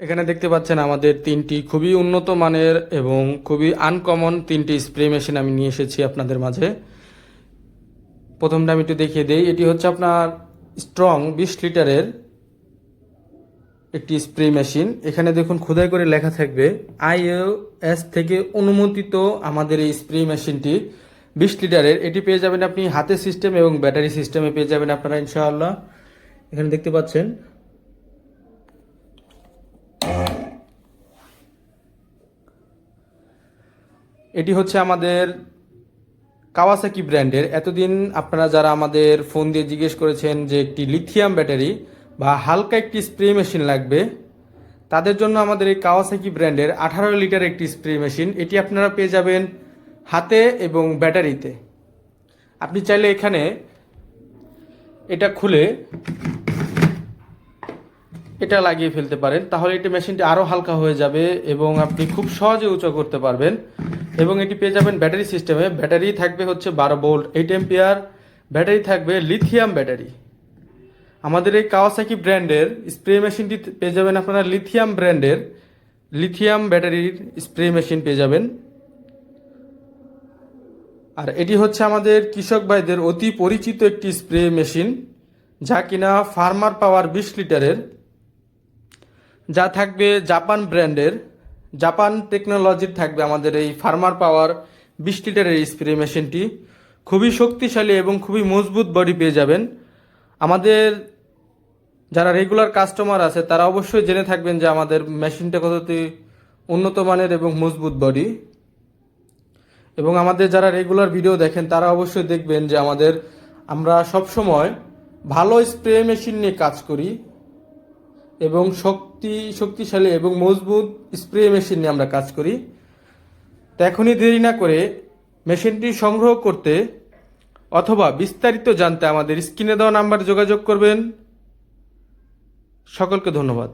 এখানে দেখতে পাচ্ছেন আমাদের তিনটি খুবই উন্নত মানের এবং খুবই আনকমন তিনটি স্প্রে মেশিন আমি নিয়ে এসেছি আপনাদের মাঝে। প্রথমটা আমি একটু দেখিয়ে দেই। এটি হচ্ছে আপনার স্ট্রং 20 লিটারের একটি স্প্রে মেশিন। এখানে দেখুন খোদাই করে লেখা থাকবে IAS থেকে অনুমোদিত আমাদের এই স্প্রে মেশিনটি 20 লিটারের। এটি পেয়ে যাবেন আপনি হাতে সিস্টেম এবং ব্যাটারি সিস্টেমে পেয়ে যাবেন আপনারা ইনশাআল্লাহ। এখানে দেখতে পাচ্ছেন এটি হচ্ছে আমাদের কাওয়াসাকি ব্র্যান্ডের। এতদিন আপনারা যারা আমাদের ফোন দিয়ে জিজ্ঞেস করেছেন যে একটি লিথিয়াম ব্যাটারি বা হালকা একটি স্প্রে মেশিন লাগবে, তাদের জন্য আমাদের এই কাওয়াসাকি ব্র্যান্ডের 18 লিটার একটি স্প্রে মেশিন, এটি আপনারা পেয়ে যাবেন হাতে এবং ব্যাটারিতে। আপনি চাইলে এখানে এটা খুলে এটা লাগিয়ে ফেলতে পারেন, তাহলে এটি মেশিনটি আরও হালকা হয়ে যাবে এবং আপনি খুব সহজে উঁচু করতে পারবেন। এবং এটি পেয়ে যাবেন ব্যাটারি সিস্টেমে। ব্যাটারি থাকবে হচ্ছে 12 ভোল্ট 8 এম্পিয়ার ব্যাটারি থাকবে, লিথিয়াম ব্যাটারি। আমাদের এই কাওয়াসাকি ব্র্যান্ডের স্প্রে মেশিনটি পেয়ে যাবেন আপনারা লিথিয়াম ব্র্যান্ডের লিথিয়াম ব্যাটারির স্প্রে মেশিন পেয়ে যাবেন। আর এটি হচ্ছে আমাদের কৃষক ভাইদের অতি পরিচিত একটি স্প্রে মেশিন, যা কিনা ফার্মার পাওয়ার 20 লিটারের, যা থাকবে জাপান ব্র্যান্ডের, জাপান টেকনোলজির থাকবে আমাদের এই ফার্মার পাওয়ার 20 লিটারের স্প্রে মেশিনটি। খুবই শক্তিশালী এবং খুবই মজবুত বডি পেয়ে যাবেন। আমাদের যারা রেগুলার কাস্টমার আছে তারা অবশ্যই জেনে থাকবেন যে আমাদের মেশিনটা কতটি উন্নত মানের এবং মজবুত বডি। এবং আমাদের যারা রেগুলার ভিডিও দেখেন তারা অবশ্যই দেখবেন যে আমরা সবসময় ভালো স্প্রে মেশিন নিয়ে কাজ করি এবং শক্তিশালী এবং মজবুত স্প্রে মেশিন নিয়ে আমরা কাজ করি। তো এখনই দেরি না করে মেশিনটি সংগ্রহ করতে অথবা বিস্তারিত জানতে আমাদের স্ক্রিনে দেওয়া নাম্বারে যোগাযোগ করবেন। সকলকে ধন্যবাদ।